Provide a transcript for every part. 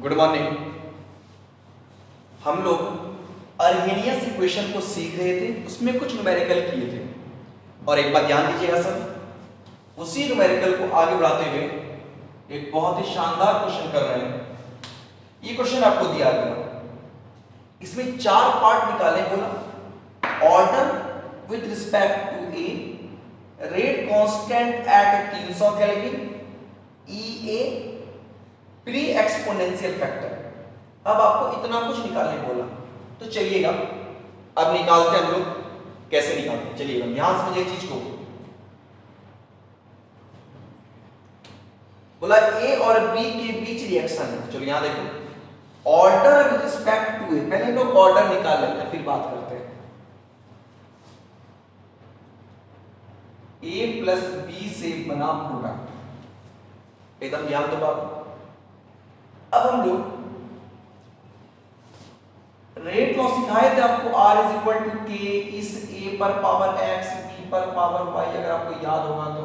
Good morning. हम लोग अर्हेनियस equation को सीख रहे थे, उसमें कुछ न्यूमेरिकल किए थे। और एक बात ध्यान दीजिएगा सर, उसी न्यूमेरिकल को आगे बढ़ाते हुए एक बहुत ही शानदार क्वेश्चन कर रहे हैं। ये क्वेश्चन आपको दिया गया, इसमें 4 पार्ट निकाले बोला। Order with respect to A, rate constant at 300 kelvin, E A, pre exponential factor. अब आपको इतना कुछ निकालने बोला, तो चलिएगा अब निकालते हैं हम लोग। कैसे निकालते हैं चलिएगा, ध्यान समझिए चीज को। बोला ए और बी के बीच रिएक्शन है। चलो यहां देखो, ऑर्डर विद रिस्पेक्ट टू ए। पहले हम लोग ऑर्डर निकाल लेते हैं, फिर बात करते हैं। ए प्लस बी से बना प्रोडक्ट, एकदम ध्यान दो बात। अब हम लोग रेट लॉ सिखाए थे आपको, R इज इक्वल टू के इस A पर पावर x B पर पावर y, अगर आपको याद होगा तो।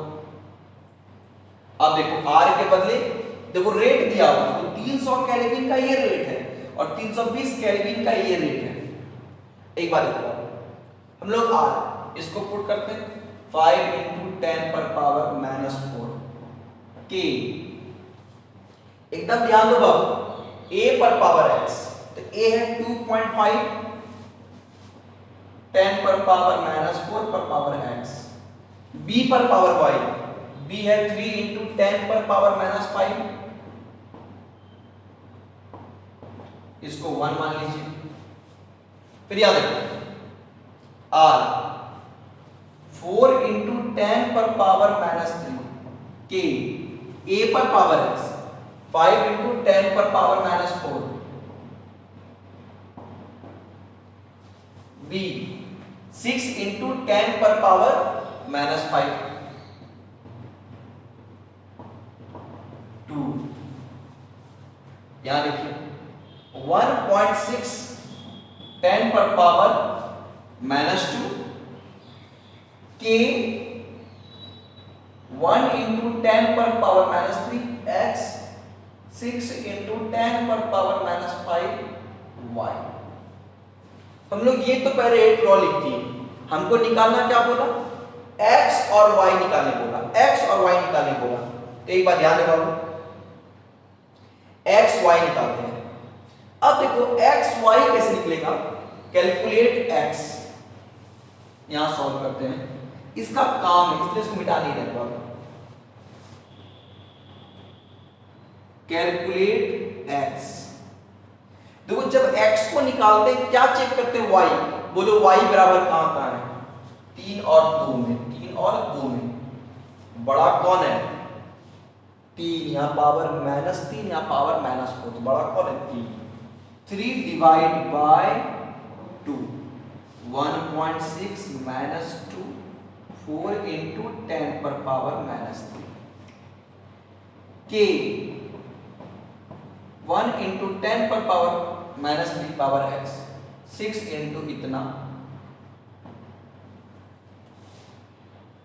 अब देखो R के बदले देखो रेट दिया हुआ, तो 300 केल्विन का ये रेट है और 320 केल्विन का ये रेट है। एक बात देखो, हम लोग R इसको पुट करते हैं 5 × 10 पर पावर -4 के। एकदम ध्यान दो बाबू, A पर पावर x, तो A है 2.5, 10 पर पावर -4 पर पावर x। B पर पावर y, B है 3 × 10 पर पावर -5, इसको 1 मान लीजिए। फिर याद रखो R 4 × 10 पर पावर -3 के, A पर पावर x 5 × 10 पर पावर -4, B 6 × 10 पर पावर -5, 2। यहां देखिए 1.6 10 पर पावर -2 के 1 × 10 पर पावर -3 x 6 × 10 पर पावर -5 y। हम लोग ये तो पहले रेट लॉ लिख दिए, हमको निकालना क्या बोला, x और y निकालने बोला, x और y निकालने बोला। तो एक बात ध्यान रखो, x y निकालते हैं। अब देखो x y कैसे निकलेगा, कैलकुलेट x, यहां सॉल्व करते हैं। इसका काम है इसलिए इसको मिटा नहीं रहे, कैलकुलेट x। देखो जब x को निकालते हैं क्या चेक करते हैं, y। बोलो y बराबर कहां है, 3 और 2 में, 3 और 2 में। बड़ा कौन है, 3, यहां पावर -3, यहां पावर -4, तो बड़ा कौन है 3। 3 डिवाइड बाय 2, 1.6 -2, 4 × 10 पर पावर -3 के 1 × 10 पर पावर -3 पावर x, 6 × इतना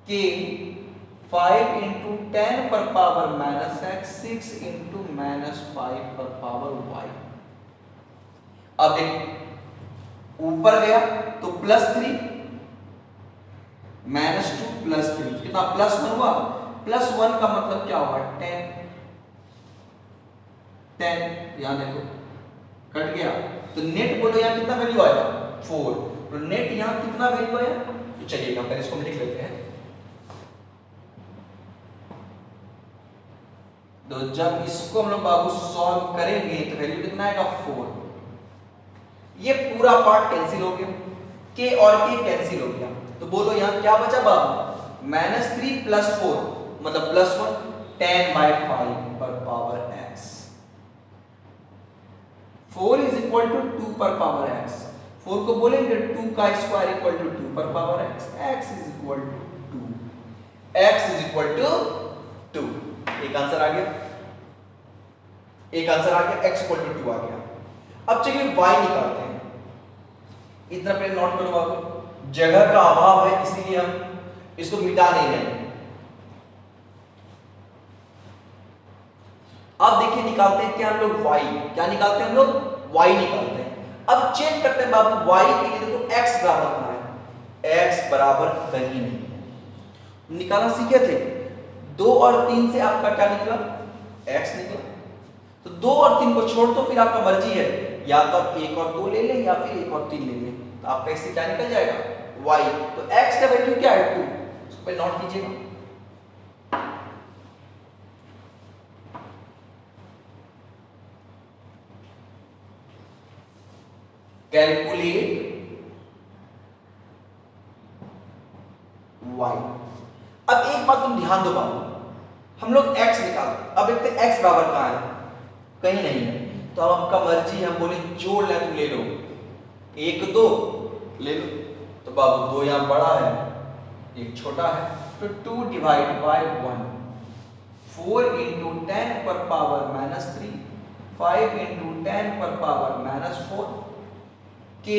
के 5 × 10 पर पावर -x, 6 × -5 पर पावर y। अब देखो ऊपर गया तो +3 -2 +3 कितना +1 हुआ, +1 का मतलब क्या हुआ 10, 10 यहां देखो कट गया, तो नेट बोलो यहां कितना वैल्यू आया 4, तो नेट यहां कितना वैल्यू आया। तो चलिए पहले इसको लिख लेते हैं। तो जब इसको हम लोग बाबू सॉल्व करेंगे तो वैल्यू कितना आएगा 4। ये पूरा पार्ट कैंसिल हो गया, k और k कैंसिल हो गया, तो बोलो यहां क्या बचा बाबू, -3 + 4 मतलब +1, 10/5 पर power x। 4 is equal to 2 पर पावर x, 4 को बोलेंगे 2 का स्क्वायर इक्वल टू 2 पर power x, x is equal to 2, x is equal to 2। एक आंसर आ गया, एक आंसर आ गया, x इक्वल टू 2 आ गया। अब चलिए y निकालते हैं। इतना पहले नोट करो बाबू, जगह का अभाव है इसीलिए हम इसको मिटा नहीं रहे। अब देखिए निकालते हैं क्या हम लोग y, क्या निकालते हैं हम लोग y निकालते हैं। अब चेक करते हैं बाबू y के लिए, देखो x बराबर कहां है, x बराबर कहीं नहीं है। निकालना सीखे थे, 2 और 3 से आपका क्या निकला, x निकला। तो 2 और 3 को छोड़ दो, फिर आपका मर्जी है, या तो आप 1 और 2 ले लें या फिर 1 और 3 ले लें। तो आपका इससे क्या निकल जाएगा, y। तो x का वैल्यू क्या है 2, उसको पे नोट कीजिएगा। Calculate y। अब एक बात तुम ध्यान दो बाबू, हम लोग x निकालते, अब देखते हैं x बराबर कहां है, कहीं नहीं है। तो अब आपका मर्जी है, हम बोले जोड़ ले, तुम ले लो 1 2 ले लो। तो बाबू 2 यहां बड़ा है, 1 छोटा है, तो 2 डिवाइड बाय 1, 4 into 10 पर पावर -3, 5 into 10 पर पावर -4, k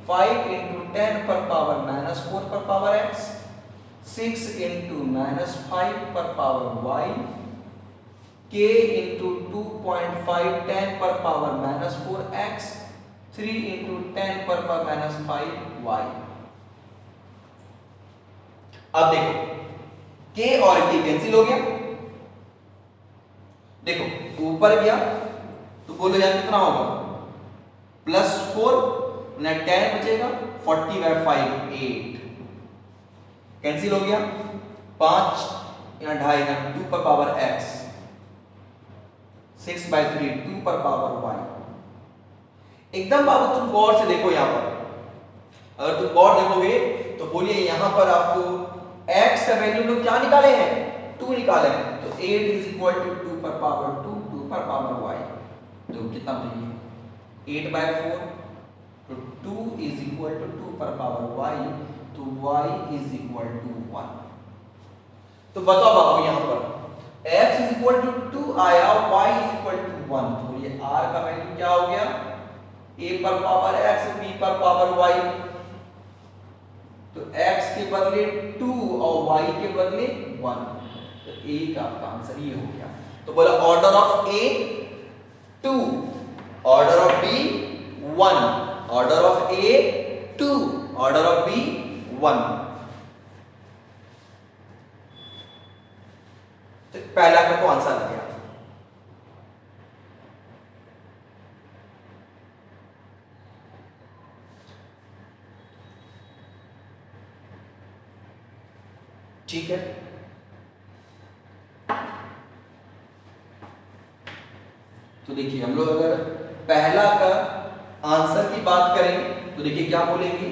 5 into 10 पर पावर -4 पर पावर x, 6 into -5 पर पावर y, k into 2.5 10 पर पावर -4x, 3 into 10 पर पावर -5y। अब देखो k और k कैंसिल हो गया, देखो ऊपर गया तो बोलो यार कितना होगा, +4 ना 10 बचेगा, 40/5 8 कैंसिल हो गया, 5 या 2.5 ना 2 पर पावर x, 6/3 2 पर पावर y। एकदम बाबू तुम गौर से देखो, यहां पर अगर तुम गौर देखोगे तो बोलिए यहां पर आपको x का वैल्यू लोग क्या निकाले हैं, 2 निकाले हैं। तो 8 is equal to 2 पर पावर 2 2 पर पावर y, तो कितना चाहिए 8/4, तो 2 is equal to 2 पर पावर y, तो y is equal to 1। तो बताओ बाबू यहां पर x is equal to 2 आया, y is equal to 1, तो ये r का वैल्यू क्या हो गया, a पर पावर x b पर पावर y। तो x के बदले 2 और y के बदले 1, तो a का आपका आंसर ये हो गया। तो बोला order of a 2, order of b 1, order of a 2, order of b 1। तो पहला का तो आंसर आ गया। ठीक है, तो देखिए हम लोग अगर पहला का आंसर की बात करें तो देखिए क्या बोलेंगे,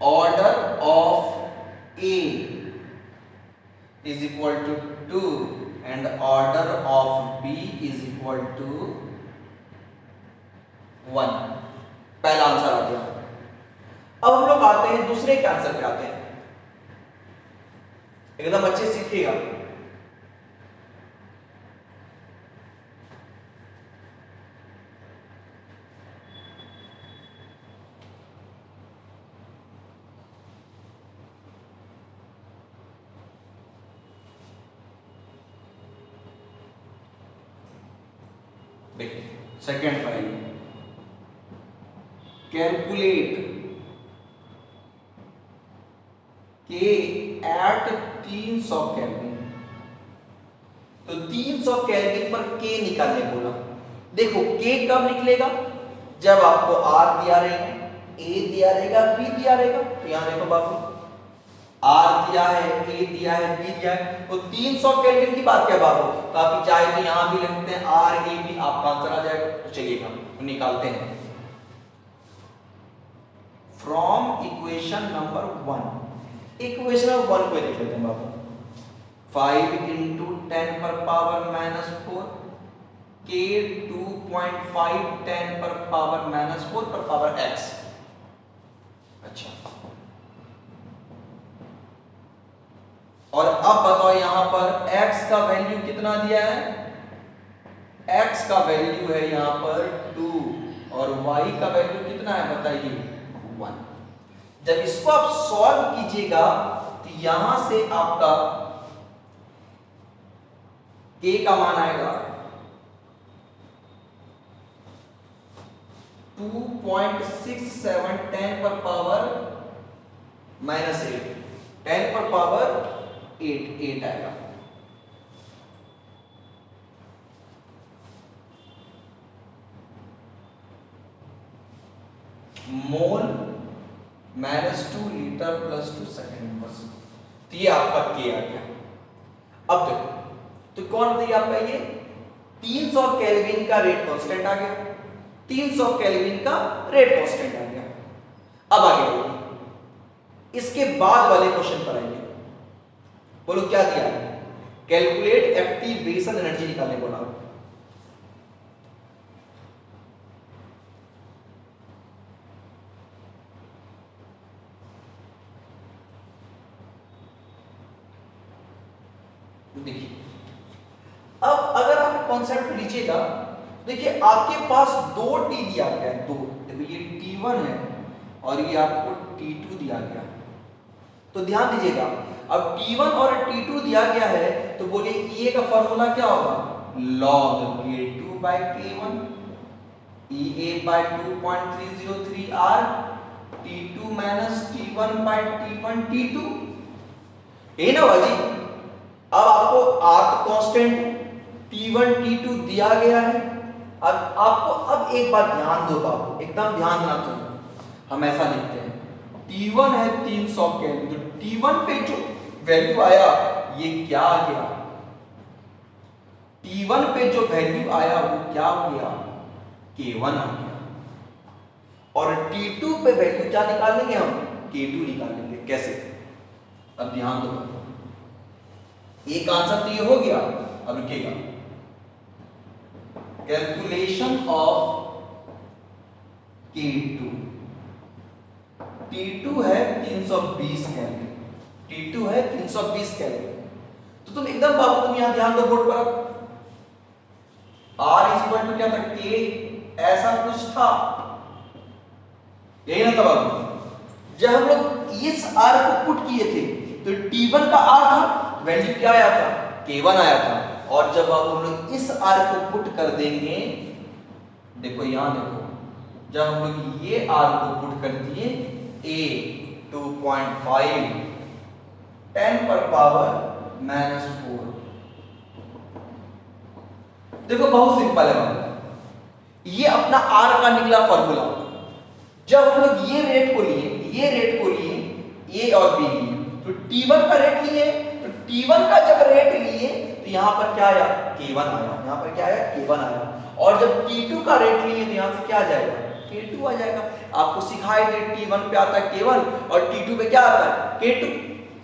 order of A is equal to 2 and order of B is equal to 1। पहला आंसर आ गया। अब हम लोग आते हैं दूसरे के आंसर पे आते हैं, एकदम अच्छे सीखिएगा। देखिए सेकेंड फाइल, कैलकुलेट के एट 300 केल्विन। तो 300 केल्विन पर के निकालने बोला। देखो के कब निकलेगा, जब आपको आर दिया रहेगा, ए दिया रहेगा, बी दिया रहेगा। तो यहां देखो बाबू आर दिया है, ए दिया है, बी दिया है, तो 300 केल्विन की बात क्या बाबू, तो आप चाहे तो यहां भी लिखते हैं आर ए बी, आपका आंसर आ जाएगा। तो चलिए हम निकालते हैं from equation number 1। Equation number 1 को लिख लेते हैं बाबू, 5 into 10 पर पावर -4 के 2.5 10 पर पावर -4 पर पावर x। अच्छा, और अब बताओ यहां पर x का वैल्यू कितना दिया है, x का वैल्यू है यहां पर 2 और y का वैल्यू कितना है बताइए 1। जब इसको आप सॉल्व कीजिएगा तो यहां से आपका k का मान आएगा 2.67 10 पर पावर -8, 10 पर पावर 8 आएगा। मोल -2 लीटर +2 सेकेंड बस। तो ये आपका के आ गया। अब देखो तो कौन बताइए आपका ये 300 केल्विन का रेट कांस्टेंट आ गया, 300 केल्विन का रेट कांस्टेंट आ गया। अब आगे आइए, इसके बाद वाले क्वेश्चन पर आइए। बोलो क्या दिया है? कैलकुलेट एक्टिवेशन एनर्जी निकालने बोला। देखिए अब अगर आप कॉन्सेप्ट लीजिएगा, देखिए आपके पास 2 टी दिया गया है, 2। देखो ये T1 है और ये आपको T2 दिया गया। तो ध्यान दीजिएगा, अब T1 और T2 दिया गया है तो बोलिए E का फॉर्मूला क्या होगा? log K2/K1 EA/2.303 R T2 - T1/T1 T2, यही ना बाजी। अब आपको आर्क कांस्टेंट T1 T2 दिया गया है। अब आपको अब एक बात ध्यान दो बाबू, एकदम ध्यान देना। तो हम ऐसा लिखते हैं T1 है 300 केल्विन, तो T1 पे जो वैल्यू आया ये क्या आ गया? T1 पे जो वैल्यू आया वो क्या हो गया? K1 आ गया। और T2 पे वैल्यू क्या निकाल लेंगे हम? K2 निकाल लेंगे। कैसे? अब ध्यान दो, एक आंसर तो ये हो गया। अब रुकेगा, कैलकुलेशन ऑफ K2। T2 है 320 केल्विन, T2 है 320 केल्विन। तो तुम एकदम बाबू तुम यहां ध्यान दो बोर्ड पर, R = क्या था? K, ऐसा कुछ था, यही ना था बाबू। जब हम लोग इस R को पुट किए थे तो T1 का R था, वैल्यू क्या आया था? K1 आया था। और जब अब हम लोग इस R को पुट कर देंगे, देखो यहां देखो, जब हम लोग ये R को पुट कर दिए A 2.5 10 पर पावर -4। देखो बहुत सिंपल है बात, ये अपना R का निकला फॉर्मूला। जब हम लोग ये रेट को लिए, ये रेट को लिए, A और B लिए, तो T1 का रेट लिए, तो T1 का जब रेट लिए तो यहां पर क्या आया? K1 आया। यहां पर क्या आया? K1 आया। और जब T2 का रेट लिए तो यहां से क्या आ जाएगा? K2 आ जाएगा। आपको सिखाई दे T1 पे आता है K1 और T2 पे क्या आता है? K2।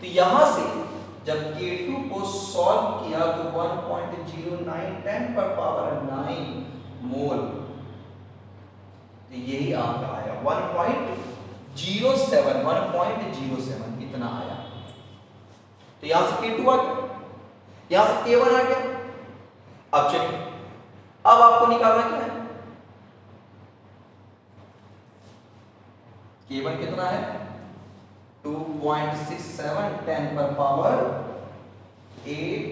तो यहां से जब K2 को सॉल्व किया तो 1.09 10 पर पावर 9 मोल, तो यही आपका आया 1.07 इतना आया। तो यहां से K2 आ गया, यहां से K1 आ गया। अब चलिए, अब आपको निकालना क्या है? K1 कितना है? 2.67 10 पर power 8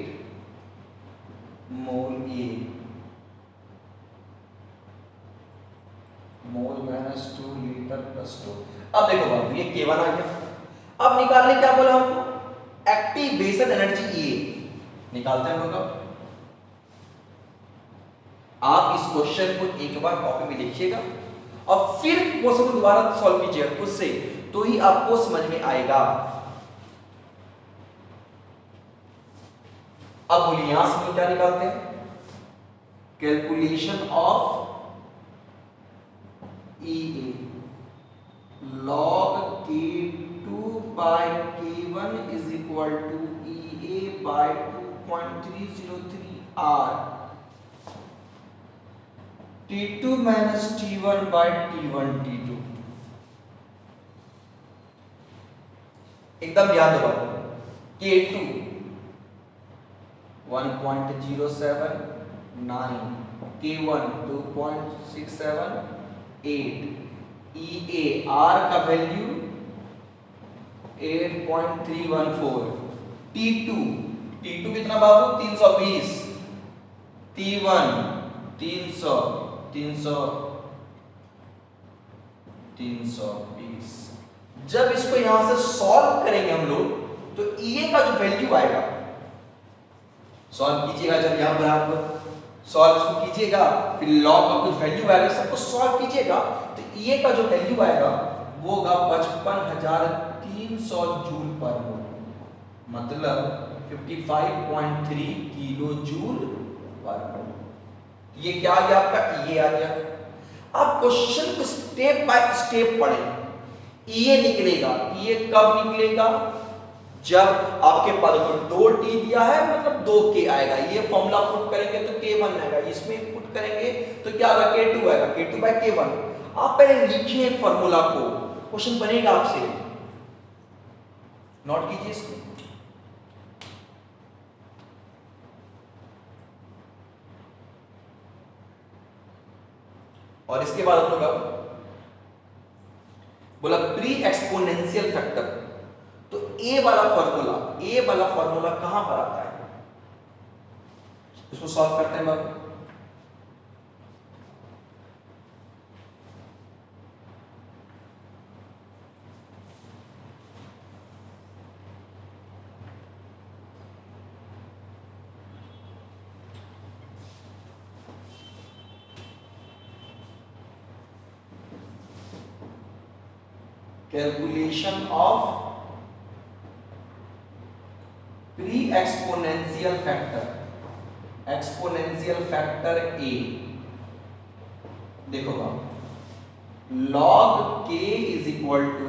mole A, mole -2 litre +2। अब देखो बाबू ये K1 आ गया। अब निकालने क्या बोला हमको? एक्टिवेशन एनर्जी E निकालते हैं हम लोग। आप इस क्वेश्चन को एक बार कॉपी में लिखिएगा और फिर क्वेश्चन को दोबारा सॉल्व कीजिएगा खुद से, तो ही आपको समझ में आएगा। अब बोलिए यहां से हम क्या निकालते हैं? Calculation of EA log K2/K1 is equal to EA/2.303 R T2 - T1/T1 T2। एकदम ध्यान दो बाबू, K2 1.079, K1 2.678, EA R का वैल्यू 8.314। T2 T2 कितना बाबू 320। T1 300 300 320। जब इसको यहां से सॉल्व करेंगे हम लोग तो ये का जो वैल्यू आएगा, सॉल्व कीजिएगा जब यहां पर आप सॉल्व इसको कीजिएगा, फिर लॉग का कुछ वैल्यू आएगा, सबको सॉल्व कीजिएगा तो ये का जो वैल्यू आएगा वो होगा 55,300 जूल पर मोल, मतलब 55.3 किलो जूल पर मोल। ये क्या आ गया आपका, ये आ गया। आप क्वेश्चन को स्टेप बाय स्टेप पढ़ें। ये निकलेगा, ये कब निकलेगा, जब आपके पास दो टी दिया है मतलब 2k आएगा, ये फॉर्मूला पुट करेंगे तो k1 आएगा, इसमें पुट करेंगे तो क्या आएगा k2 आएगा, k2 बाय k1। आप पहले लिखिए फॉर्मूला को, क्वेश्चन बनेगा आपसे, नोट कीजिए इसको। और इसके बाद हम लोग बोला प्री एक्सपोनेंशियल फैक्टर, तो ए वाला फॉर्मूला कहां पर आता है, इसको सॉल्व करते हैं बाबू। Calculation of pre exponential factor A, देखो log k is equal to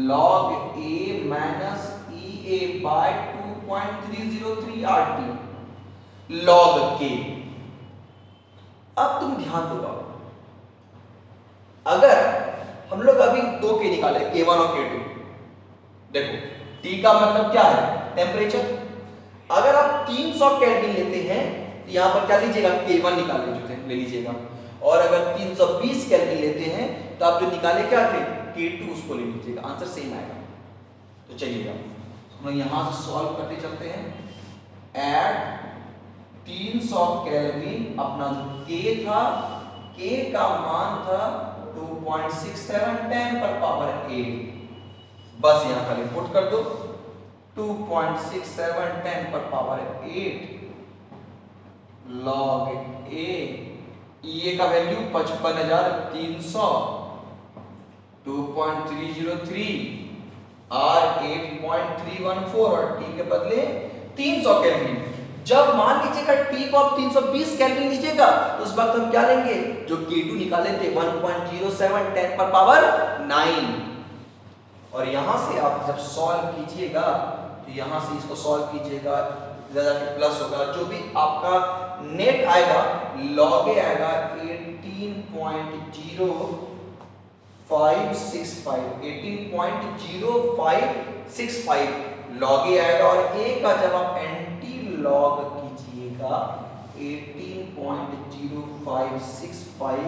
log a minus e a by 2.303 RT log k। अब तुम ध्यान दो, अगर हम लोग अभी 2k निकाले k1 और k2, देखो T का मतलब क्या है, टेम्परेचर। अगर आप 300 केल्विन लेते हैं तो यहां पर क्या लीजिएगा, k1 निकाल ले लीजिएगा, और अगर 320 केल्विन लेते हैं तो आप जो निकाले क्या थे k2, उसको ले लीजिएगा, आंसर सेम आएगा। तो चलिएगा हम लोग यहां से सॉल्व करते चलते हैं। एट 300 केल्विन अपना k था, k का मान था 2.67 10 पर पावर 8, बस यहां खाली पुट कर दो 2.67 10 पर पावर 8 log a, e का वैल्यू 55,300, 2.303 r 8.314 और t के बदले 300 केल्विन। जब मान लीजिएगा t को आप 320 केल्विन लीजिएगा तो उस वक्त हम क्या लेंगे, जो k2 निकाले थे 1.07 10 पर पावर 9, और यहां से आप जब सॉल्व कीजिएगा तो यहां से इसको सॉल्व कीजिएगा, जाके प्लस होगा, जो भी आपका नेट आएगा log a आएगा 18.0565 log a आएगा, और a का जब आप एंटी लॉग कीजिएगा 18.0565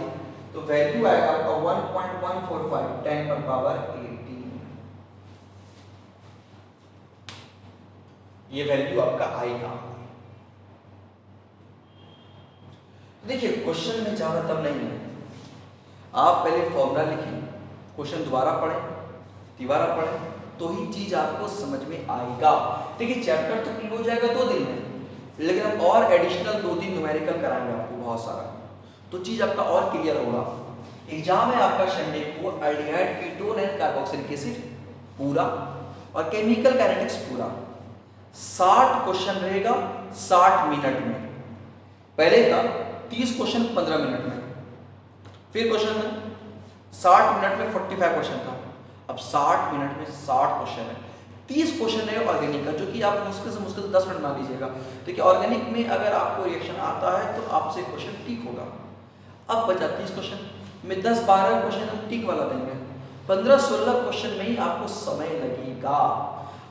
तो वैल्यू आएगा आपका 1.145 10 पर पावर 18, ये वैल्यू आपका आएगा। देखिए क्वेश्चन में ज्यादा तब नहीं है, आप पहले फॉर्मूला लिखिए, क्वेश्चन दोबारा पढ़ें, तिबारा पढ़ें, तो ही चीज आपको समझ में आएगा। देखिए चैप्टर तो क्लियर हो जाएगा 2 दिन में, लेकिन हम और एडिशनल 2-3 न्यूमेरिकल कराएंगे आपको बहुत सारा, तो चीज आपका और क्लियर होगा। एग्जाम है आपका संडे को aldehyde, ketone and carboxylic acid पूरा और केमिकल काइनेटिक्स पूरा, 60 क्वेश्चन रहेगा 60 मिनट में। पहले का 30 क्वेश्चन 15 मिनट में, फिर क्वेश्चन में 60 मिनट में 45 क्वेश्चन था, अब 60 मिनट में 60 क्वेश्चन है। 30 क्वेश्चन है ऑर्गेनिक का, जो कि आप मुश्किल से 10 मिनट बना लीजिएगा। देखिए ऑर्गेनिक में अगर आपको रिएक्शन आता है तो आपसे क्वेश्चन टिक होगा। अब बचा 30 क्वेश्चन में 10-12 क्वेश्चन हम टिक वाला देंगे, 15-16 क्वेश्चन में ही आपको समय लगेगा।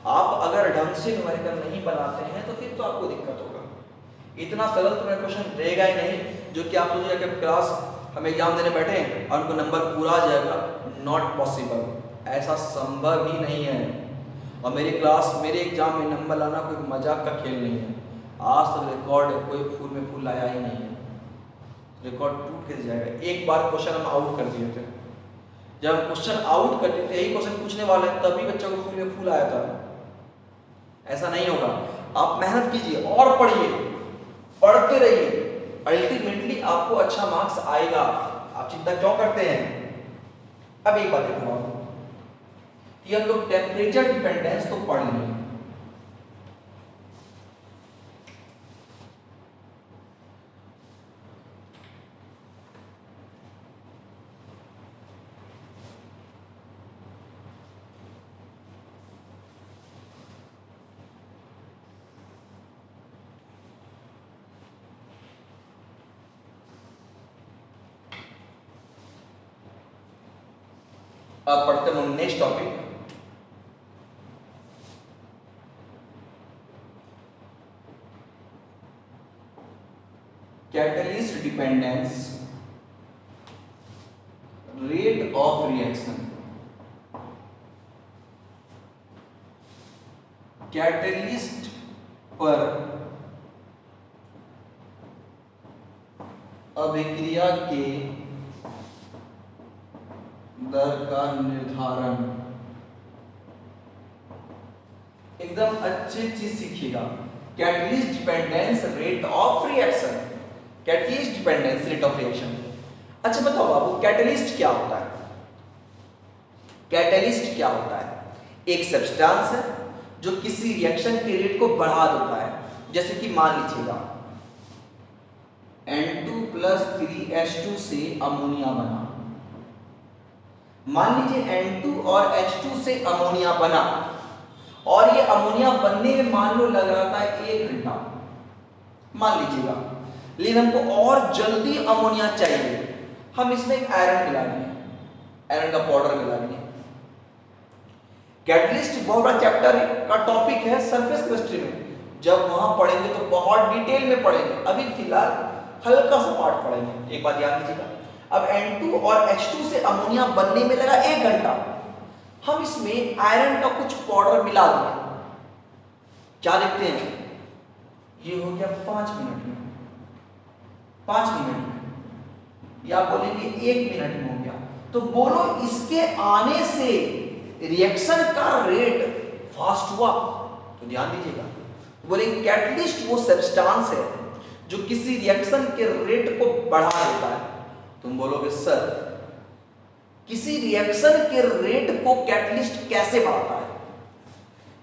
आप अगर ढंग से न्यूमेरिकल नहीं बनाते हैं तो फिर तो आपको दिक्कत होगा। इतना सरल तो क्वेश्चन रहेगा ही नहीं जो कि आप सोचिए कि क्लास हम एग्जाम देने बैठे और उनको नंबर पूरा आ जाएगा, नॉट पॉसिबल, ऐसा संभव ही नहीं है। और मेरे क्लास मेरे एग्जाम में नंबर लाना कोई मजाक का खेल नहीं है। आज तक रिकॉर्ड है, कोई फूल में फूल लाया ही नहीं है। रिकॉर्ड टूट के जाएगा। एक बार क्वेश्चन हम आउट कर दिए थे, जब क्वेश्चन आउट कर दिए थे, यही क्वेश्चन पूछने वाले तभी बच्चों को फूल में फूल आया था। ऐसा नहीं होगा। आप मेहनत कीजिए और पढ़िए, पढ़ते रहिए, अल्टीमेटली आपको अच्छा मार्क्स आएगा। आप चिंता क्यों करते हैं? अब एक बात देखो आप कि हम लोग टेम्परेचर डिपेंडेंस तो पढ़ लेंगे, अब पढ़ते हैं next topic. Catalyst dependence rate of reaction. Catalyst पर अभिक्रिया के दर का निर्धारण। एकदम अच्छी चीज सीखिएगा। Catalyst dependence rate of reaction, catalyst dependence rate of reaction. अच्छा बताओ बाबू, कैटलिस्ट क्या होता है? कैटलिस्ट क्या होता है? एक सब्सटेंस है जो किसी रिएक्शन के रेट को बढ़ा देता है। जैसे कि मान लीजिएगा N2 + 3H2 से अमोनिया बना। मान लीजिए N2 और H2 से अमोनिया बना और ये अमोनिया बनने में मान लो लग रहा था 1 घंटा, मान लीजिएगा। लेकिन हमको और जल्दी अमोनिया चाहिए, हम इसमें एक आयरन मिला दिए, आयरन का पाउडर मिला दिए। कैटलिस्ट बहुत बड़ा चैप्टर का टॉपिक है सरफेस केमिस्ट्री में, जब वहां पढ़ेंगे तो बहुत डिटेल में पढ़ेंगे। अभी फिलहाल हल्का सा पार्ट पढ़ेंगे। एक बात याद कीजिएगा, अब N2 और H2 से अमोनिया बनने में लगा 1 घंटा, हम इसमें आयरन का कुछ पाउडर मिला दिए। क्या देखते हैं? ये हो गया 5 मिनट में, 5 मिनट में, या बोलेंगे 1 मिनट में हो गया। तो बोलो इसके आने से रिएक्शन का रेट फास्ट हुआ। तो ध्यान दीजिएगा, बोलेंगे कैटलिस्ट वो सब्सटेंस है जो किसी रिएक्शन के रेट को बढ़ा देता है। तुम बोलोगे सर किसी रिएक्शन के रेट को कैटलिस्ट कैसे बढ़ाता है?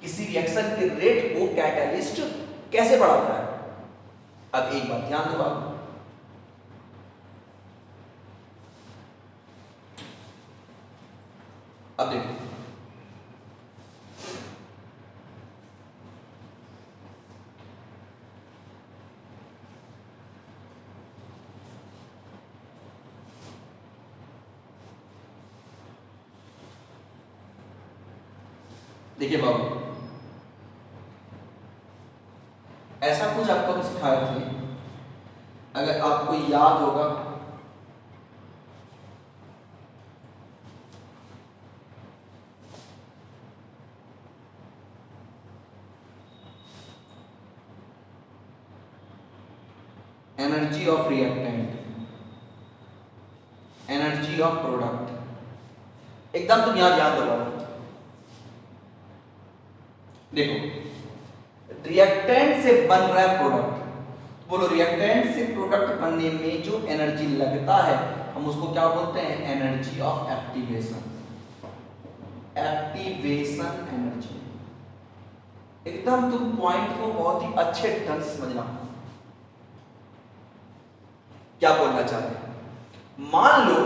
किसी रिएक्शन के रेट को कैटलिस्ट कैसे बढ़ाता है? अब एक बात ध्यान दो आप, अब देखो देखिए बाबू, ऐसा कुछ आपको सिखाए थे, अगर आपको याद होगा, energy of reactant, energy of product. एकदम तुम यहां ध्यान दो। देखो रिएक्टेंट से बन रहा है प्रोडक्ट, बोलो रिएक्टेंट से प्रोडक्ट बनने में जो एनर्जी लगता है हम उसको क्या बोलते हैं? Energy of activation, activation energy. एकदम तुम पॉइंट को बहुत ही अच्छे ढंग से समझना। क्या बोलना चाहते हैं? मान लो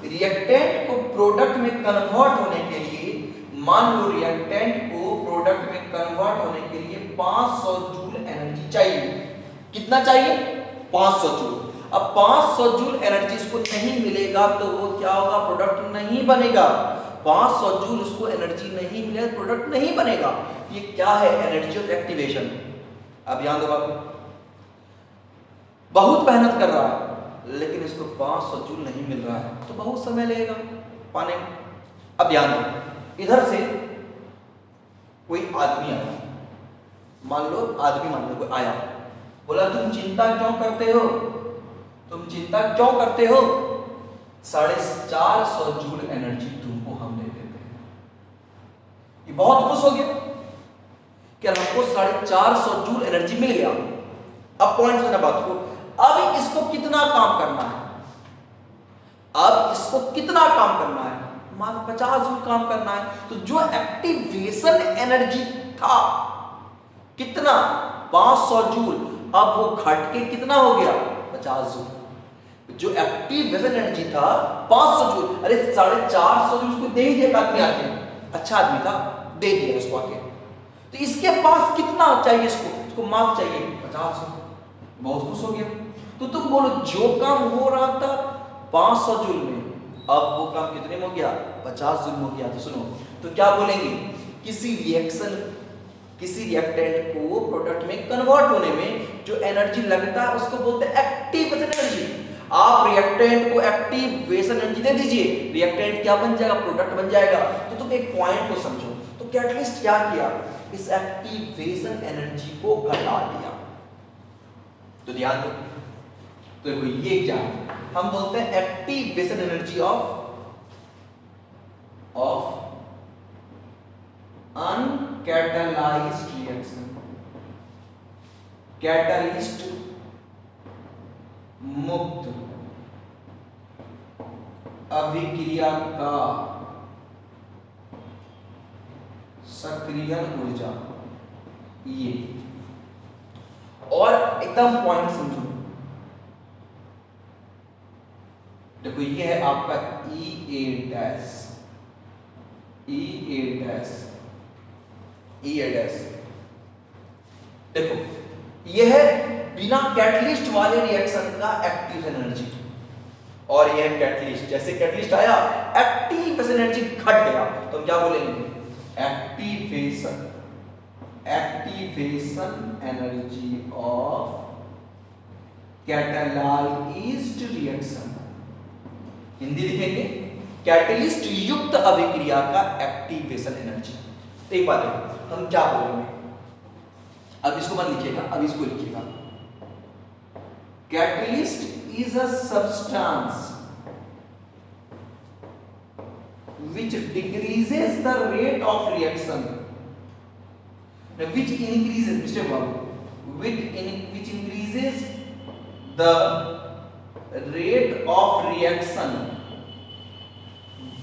रिएक्टेंट को प्रोडक्ट में कन्वर्ट होने के लिए, मान लो रिएक्टेंट को प्रोडक्ट में कन्वर्ट होने के लिए 500 जूल एनर्जी चाहिए। कितना चाहिए? 500 जूल। अब 500 जूल एनर्जी इसको नहीं मिलेगा तो वो क्या होगा? प्रोडक्ट नहीं बनेगा। 500 जूल उसको एनर्जी नहीं मिले, प्रोडक्ट नहीं बनेगा। ये क्या है? Energy of activation. अब ध्यान दो, बहुत मेहनत कर रहा है लेकिन इसको 500 जूल नहीं मिल रहा है तो बहुत समय लगेगा पाने में। अब ध्यान दो, इधर से कोई आदमी आया, मान लो आदमी, मान लो कोई आया, बोला तुम चिंता क्यों करते हो, तुम चिंता क्यों करते हो, 450 जूल एनर्जी तुमको हम दे देते हैं। ये बहुत खुश हो गया कि हमको 450 जूल एनर्जी मिल गया। अब पॉइंट सुना बात को, अब इसको कितना काम करना है, अब इसको कितना काम करना है, मात्र 50 जूल काम करना है। तो जो एक्टिवेशन एनर्जी था कितना, 500 जूल, अब वो घट के कितना हो गया, 50 जूल। जो एक्टिवेशन एनर्जी था 500 जूल, अरे 450 जूल उसको दे ही दिया आदमी आके, अच्छा आदमी था, दे दिया उसको आके। तो इसके पास कितना चाहिए, इसको माफ चाहिए 50 जूल, बहुत खुश हो गया। तो तुम बोलो जो काम हो रहा था 500 जूल में, अब वो काम कितने में हो गया, 50 जूल में हो गया। तो सुनो, तो क्या बोलेंगे, किसी रिएक्शन, किसी रिएक्टेंट को प्रोडक्ट में कन्वर्ट होने में जो एनर्जी लगता है उसको बोलते हैं एक्टिवेशन एनर्जी। आप रिएक्टेंट को एक्टिवेशन एनर्जी दे दीजिए, रिएक्टेंट क्या बन जाएगा, प्रोडक्ट बन जाएगा। तो तुम एक पॉइंट को समझो, तो कैटलिस्ट क्या किया, इस एक्टिवेशन एनर्जी को घटा दिया। तो ध्यान दो, तो देखो ये क्या हम बोलते हैं, activation energy of uncatalysed reaction. Catalyst मुक्त अभिक्रिया का सक्रियण ऊर्जा, ये। और एकदम पॉइंट समझो, देखो ये है आपका ई ए डैश, ई ए डैश, ई ए डैश। देखो ये है बिना कैटलिस्ट वाले रिएक्शन का एक्टिवेशन एनर्जी, और ये है कैटलिस्ट। जैसे कैटलिस्ट आया एक्टिवेशन एनर्जी घट गया, तो हम क्या बोलेंगे, activation energy of catalysed reaction. Hindi लिखेंगे, कैटलिस्ट युक्त अभिक्रिया का एक्टिवेशन एनर्जी। तो एक बात है, हम क्या बोलेंगे, अब इसको मत लिखिएगा, अब इसको लिखिएगा, catalyst is a substance which decreases the rate of reaction, which increases, Mr. Babu, which increases the rate of reaction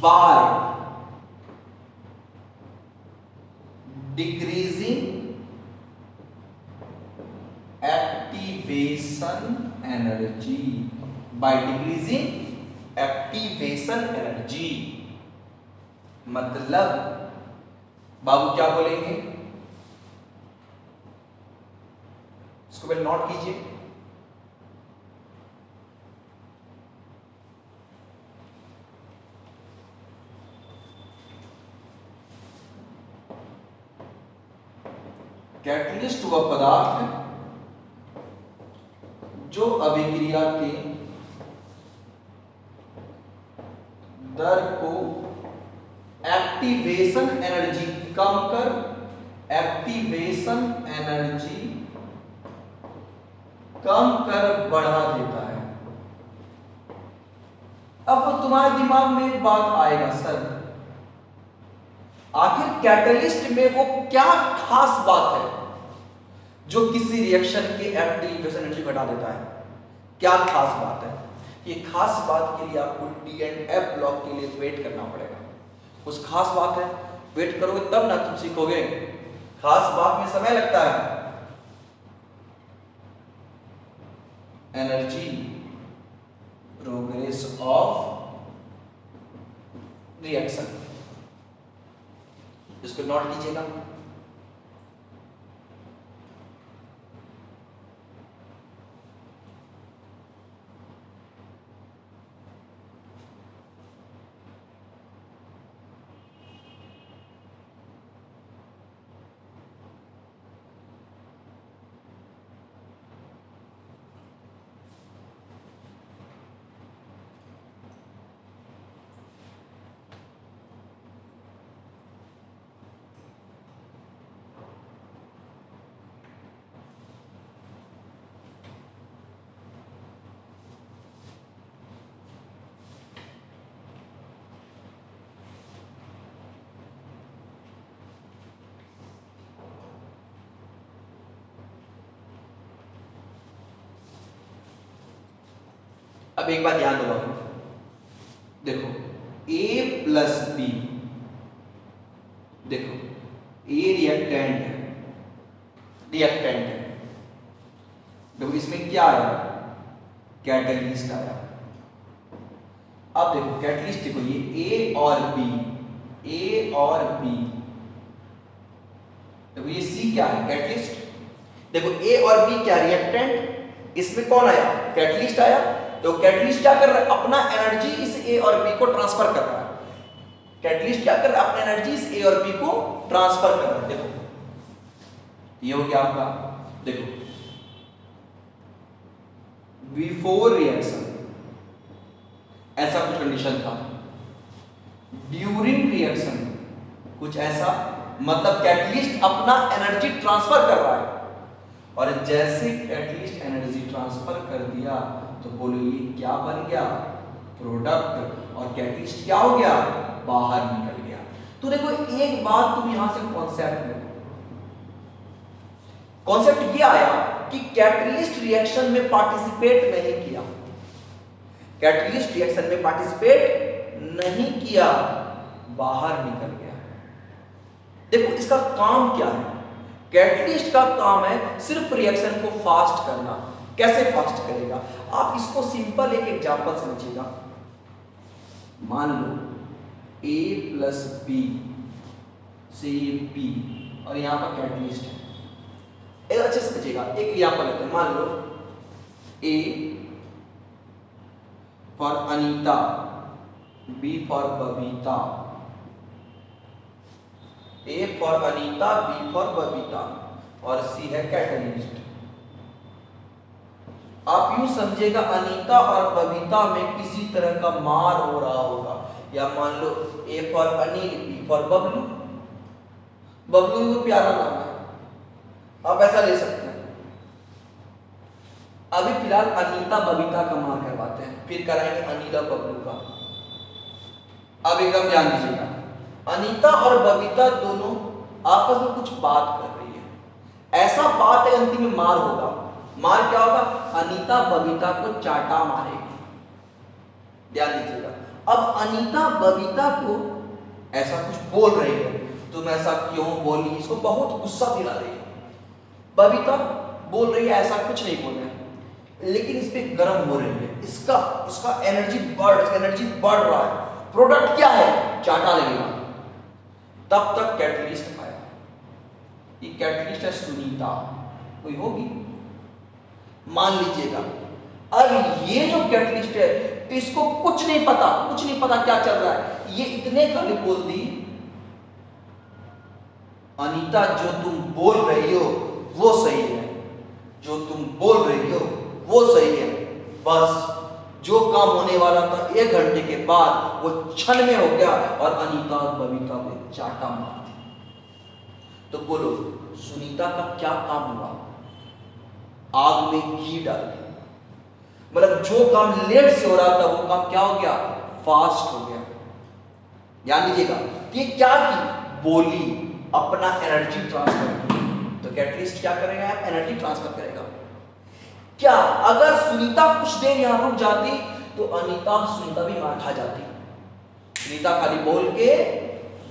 by decreasing activation energy, by decreasing activation energy। मतलब बाबू क्या बोलेंगे, इसको पहले नोट कीजिए, कैटलिस्ट वह पदार्थ है जो अभिक्रिया के दर को एक्टिवेशन एनर्जी कम कर, एक्टिवेशन एनर्जी कम कर बढ़ा देता है। अब तुम्हारे दिमाग में एक बात आएगा, सर आखिर कैटलिस्ट में वो क्या खास बात है जो किसी रिएक्शन के एक्टिवेशन एनर्जी घटा देता है, क्या खास बात है। ये खास बात के लिए आपको डी एंड एफ ब्लॉक के लिए वेट करना पड़ेगा। कुछ खास बात है, वेट करोगे तब ना तुम सीखोगे, खास बात में समय लगता है। एनर्जी प्रोग्रेस ऑफ रिएक्शन, इसको नोट कीजिएगा। अब एक बात ध्यान दो बाबू, देखो A प्लस बी, देखो A रिएक्टेंट है, देखो इसमें क्या आया, कैटलिस्ट आया। अब देखो कैटलिस्ट, देखो ये A और B, देखो ये C क्या है, कैटलिस्ट। देखो A और B क्या, रिएक्टेंट, इसमें कौन आया, कैटलिस्ट आया। तो कैटलिस्ट क्या कर रहा है, अपना एनर्जी इस A और B को ट्रांसफर कर रहा है। कैटलिस्ट क्या कर रहा है, अपना एनर्जी इस A और B को ट्रांसफर कर रहा है। देखो ये हो गया आपका, देखो बिफोर रिएक्शन ऐसा कुछ कंडीशन था, ड्यूरिंग रिएक्शन कुछ ऐसा, मतलब कैटलिस्ट अपना एनर्जी ट्रांसफर कर रहा है। और जैसे कैटलिस्ट एनर्जी ट्रांसफर कर दिया तो बोलो ये क्या बन गया, प्रोडक्ट, और कैटलिस्ट क्या हो गया, बाहर निकल गया। तो देखो एक बात तुम यहां से कॉन्सेप्ट ये आया कि कैटलिस्ट रिएक्शन में पार्टिसिपेट नहीं किया, कैटलिस्ट रिएक्शन में पार्टिसिपेट नहीं किया, बाहर निकल गया। देखो इसका काम क्या है, कैटलिस्ट का काम है सिर्फ रिएक्शन को फास्ट करना। कैसे फास्ट करेगा, आप इसको सिंपल एक एग्जांपल समझिएगा। मान लो A प्लस बी से P और यहां पर कैटलिस्ट है, एक अच्छे से समझिएगा। एक एग्जांपल लेते हैं, मान लो A for Anita, B for Babita, A for Anita, B for Babita, और C है कैटलिस्ट। आप यूं समझिएगा अनीता और बबीता में किसी तरह का मार हो रहा होगा, या मान लो A for Anil, B for Bablu. Bablu तो प्यारा नाम है, आप ऐसा ले सकते हैं। अभी फिलहाल अनीता बबीता का मार करवाते हैं, फिर कराएंगे अनिल और बबलू का। अब एकदम ध्यान दीजिएगा, अनीता और बबीता दोनों आपस में कुछ बात कर रही है, ऐसा बात है अंतिम में मार होगा। मार क्या होगा, अनीता बबीता को चाटा मारेगी। ध्यान दीजिएगा, अब अनीता बबीता को ऐसा कुछ बोल रही है, तुम ऐसा क्यों बोली, इसको बहुत गुस्सा दिला रही है। बबीता बोल रही है ऐसा कुछ नहीं बोल रहे हैं, लेकिन इस पे गर्म हो रही है, इसका एनर्जी बढ़ रहा है। प्रोडक्ट क्या है, चाटा लगेगा। तब तक कैटलिस्ट आया, ये कैटलिस्ट है सुनीता, कोई होगी मान लीजिएगा। अब ये जो कैटलिस्ट है तो इसको कुछ नहीं पता क्या चल रहा है, ये इतने खाली बोल दी, अनीता जो तुम बोल रही हो वो सही है, जो तुम बोल रही हो वो सही है, बस जो काम होने वाला था 1 घंटे के बाद वो क्षण में हो गया, और अनीता और बबीता को चाटा मार दी। तो बोलो सुनीता का क्या काम हुआ, आग में घी डाल दिया। मतलब जो काम लेट से हो रहा था वो काम क्या हो गया, फास्ट हो गया। ध्यान दीजिएगा कि क्या की, बोली, अपना एनर्जी ट्रांसफर की। तो कैटलिस्ट क्या करेगा, एनर्जी ट्रांसफर करेगा। क्या अगर सुनीता कुछ देर यहां रुक जाती तो अनीता सुनीता भी मार खा जाती। सुनीता खाली बोल के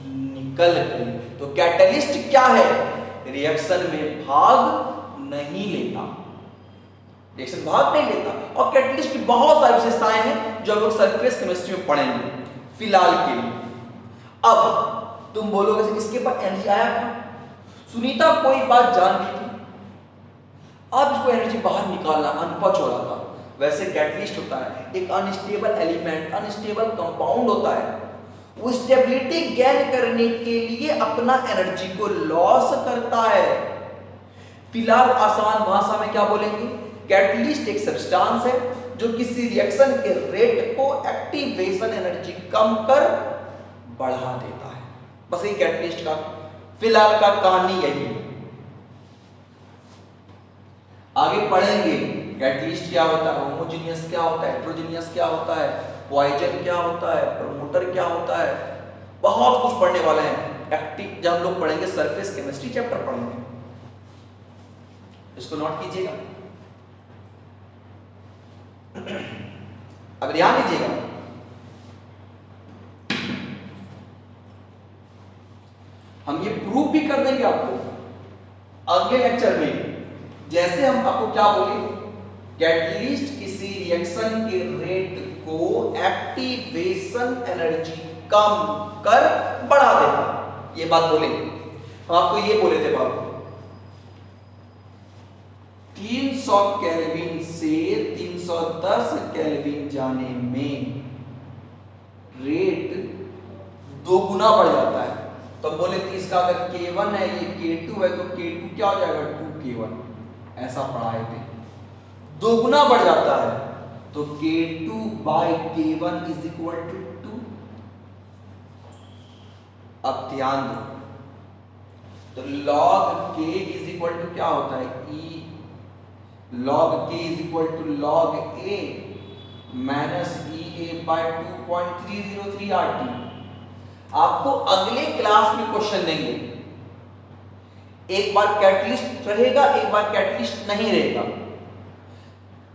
निकल गई। तो कैटलिस्ट क्या है, रिएक्शन में भाग नहीं लेता, रिएक्शन भाग नहीं लेता। और कैटलिस्ट की बहुत सारी विशेषताएं हैं जो हम लोग सरफेस केमिस्ट्री में पढ़ेंगे फिलहाल के लिए। अब तुम बोलोगे इसके पास एनर्जी आया था, सुनीता कोई बात जान ली थी, अब इसको एनर्जी बाहर निकालना, अनपच हो रहा था। वैसे कैटलिस्ट होता है एक अनस्टेबल एलिमेंट, अनस्टेबल कंपाउंड होता है, वो स्टेबिलिटी गेन करने के लिए अपना एनर्जी को लॉस करता है। फिलहाल आसान भाषा में क्या बोलेंगे, कैटलिस्ट एक सब्सटेंस है जो किसी रिएक्शन के रेट को, एक्टिवेशन एनर्जी कम कर बढ़ा देता है। बस ये कैटलिस्ट का फिलहाल का कहानी यही है। आगे पढ़ेंगे कैटलिस्ट क्या होता है, होमोजेनियस क्या होता है, हेटेरोजेनियस क्या होता है, पॉइजन क्या होता है, प्रमोटर क्या होता है, बहुत कुछ पढ़ने वाले हैं। एक्टिव जब हम लोग पढ़ेंगे सरफेस केमिस्ट्री चैप्टर पढ़ेंगे, इसको नोट कीजिएगा। अब ध्यान दीजिएगा, हम ये प्रूव भी कर देंगे आपको अगले लेक्चर में। जैसे हम आपको क्या बोले, कैटलिस्ट किसी रिएक्शन के रेट को एक्टिवेशन एनर्जी कम कर बढ़ा देता, ये बात बोले। हम आपको ये बोले थे बाबू, 300 केल्विन से 310 केल्विन जाने में रेट 2 गुना बढ़ जाता है। तो बोले तो इसका अगर K1 है, ये K2 है, तो K2 क्या हो जाएगा 2K1, ऐसा पढ़ाए थे। 2 गुना बढ़ जाता है तो K2 by K1 is equal to 2। अब ध्यान दो, तो log K is equal to क्या होता है, E log K is equal to log A minus EA by 2.303 RT। आपको अगले क्लास में क्वेश्चन देंगे, एक बार कैटलिस्ट रहेगा, एक बार कैटलिस्ट नहीं रहेगा।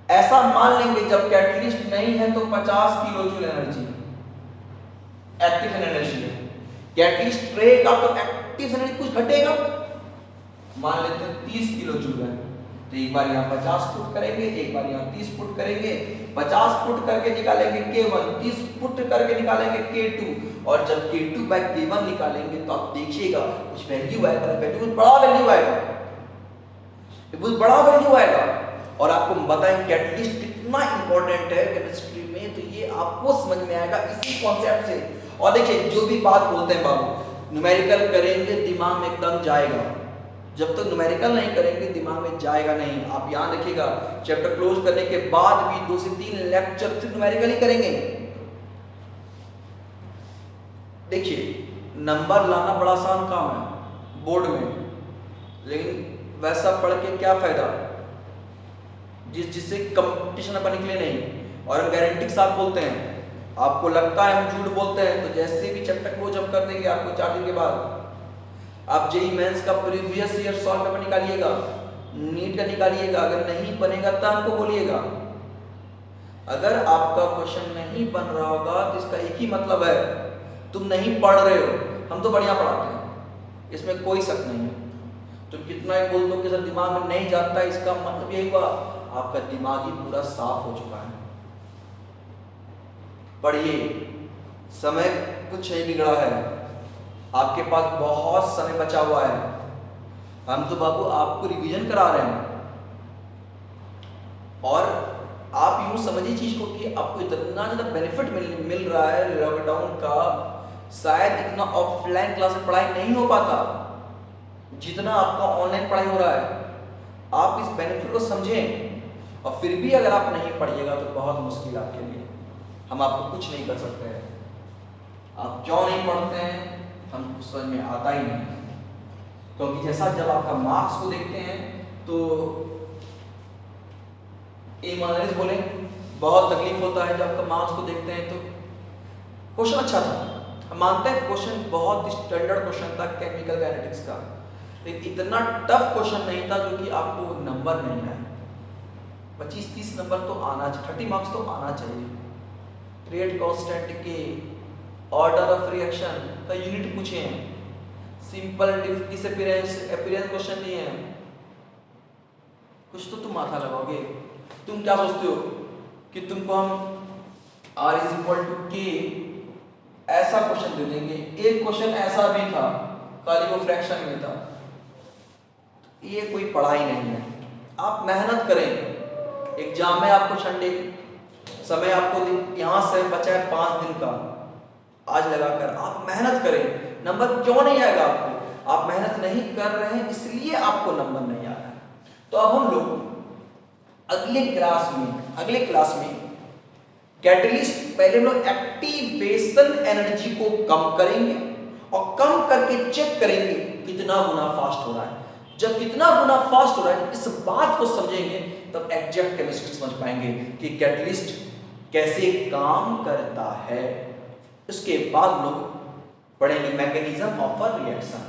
ऐसा मान लेंगे जब कैटलिस्ट नहीं है तो 50 kilo joule energy active energy है, कैटलिस्ट रहेगा तो एक्टिव एनर्जी कुछ घटेगा, मान लेते हैं 30 किलो जूल है, तो एक बार यहाँ 50 पुट करेंगे, एक बार यहाँ 30 पुट करेंगे, 50 पुट करके निकालेंगे K1, 30 पुट करके निकालेंगे K2, और जब K2 बाय K1 निकालेंगे तो आप देखिएगा कुछ वैल्यू आएगा, वैल्यू कुछ बड़ा वैल्यू आएगा, कुछ बड़ा वैल्यू आएगा। और आपको बताएं कैटलिस्ट कितना इंपॉर्टेंट है केमिस्ट्री में, तो ये आपको समझ में आएगा इसी कॉन्सेप्ट से। और देखिए जो भी बात बोलते हैं बाबू, न्यूमेरिकल करेंगे दिमाग में एकदम जाएगा, जब तक न्यूमेरिकल नहीं करेंगे दिमाग में जाएगा नहीं। आप याद रखिएगा, चैप्टर क्लोज करने के बाद भी 2 से 3 लेक्चर सिर्फ न्यूमेरिकल ही करेंगे। देखिए नंबर लाना बड़ा आसान काम है बोर्ड में, लेकिन वैसा पढ़ के क्या फायदा जिससे कंपटीशन अपन निकले नहीं। और हम गारंटी के साथ बोलते हैं, आपको लगता है हम झूठ बोलते हैं, तो जैसे भी चैप्टर क्लोज हम कर देंगे आपको 4 दिन के बाद आप जेईई मेंस का प्रीवियस ईयर सॉल्व पेपर निकालिएगा, नीट का निकालिएगा, अगर नहीं बनेगा तो हमको बोलिएगा। अगर आपका क्वेश्चन नहीं बन रहा होगा तो इसका एक ही मतलब है, तुम नहीं पढ़ रहे हो, हम तो बढ़िया पढ़ाते हैं, इसमें कोई शक नहीं है। तुम कितना ही बोल दो कि सर दिमाग में नहीं जाता, इसका मतलब यही हुआ आपका दिमाग ही पूरा साफ हो चुका है। पढ़िए, समय कुछ नहीं बिगड़ा है, आपके पास बहुत समय बचा हुआ है। हम तो बाबू आपको रिवीजन करा रहे हैं, और आप यूं समझिए चीज को कि आपको इतना ज्यादा बेनिफिट मिल रहा है लॉकडाउन का, शायद इतना ऑफलाइन क्लास में पढ़ाई नहीं हो पाता जितना आपका ऑनलाइन पढ़ाई हो रहा है। आप इस बेनिफिट को समझें, और फिर भी अगर आप नहीं पढ़िएगा तो बहुत मुश्किल आपके लिए, हम आपको कुछ नहीं कर सकते हैं। आप क्यों नहीं पढ़ते हैं हमको समझ में आता ही नहीं, क्योंकि जैसा जब आपका मार्क्स को देखते हैं तो ईमानदारी से बोले बहुत तकलीफ होता है। जब आपका मार्क्स को देखते हैं तो क्वेश्चन अच्छा था, हम मानते हैं क्वेश्चन बहुत स्टैंडर्ड क्वेश्चन था केमिकल काइनेटिक्स का, लेकिन इतना टफ क्वेश्चन नहीं था जो कि आपको नंबर नहीं आए। 25-30 नंबर तो आना चाहिए, 30 मार्क्स तो आना चाहिए। रेट कांस्टेंट के ऑर्डर ऑफ रिएक्शन का यूनिट पूछे हैं, सिंपल डिसअपीयरेंस अपीयरेंस क्वेश्चन नहीं है। कुछ तो तुम माथा लगाओगे। तुम क्या सोचते हो कि तुमको हम R is equal to K ऐसा क्वेश्चन दे देंगे। एक क्वेश्चन ऐसा भी था, खाली वो फ्रैक्शन में था। ये कोई पढ़ाई नहीं है। आप मेहनत करें, एग्जाम में आपको संडे समय आपको यहाँ से बचा है 5 दिन का, आज लगाकर आप मेहनत करें। नंबर क्यों नहीं आएगा आपको? आप मेहनत नहीं कर रहे हैं इसलिए आपको नंबर नहीं आ रहा है। तो अब हम लोग अगले क्लास में कैटलिस्ट पहले हम लोग एक्टिवेशन एनर्जी को कम करेंगे और कम करके चेक करेंगे कितना गुना फास्ट हो रहा है। जब कितना गुना फास्ट हो रहा है इस बात को समझेंगे तब एग्जैक्ट केमिस्ट्री समझ पाएंगे कि कैटलिस्ट कैसे काम करता है। उसके बाद लोग पढ़ेंगे मैकेनिज्म ऑफ अ रिएक्शन।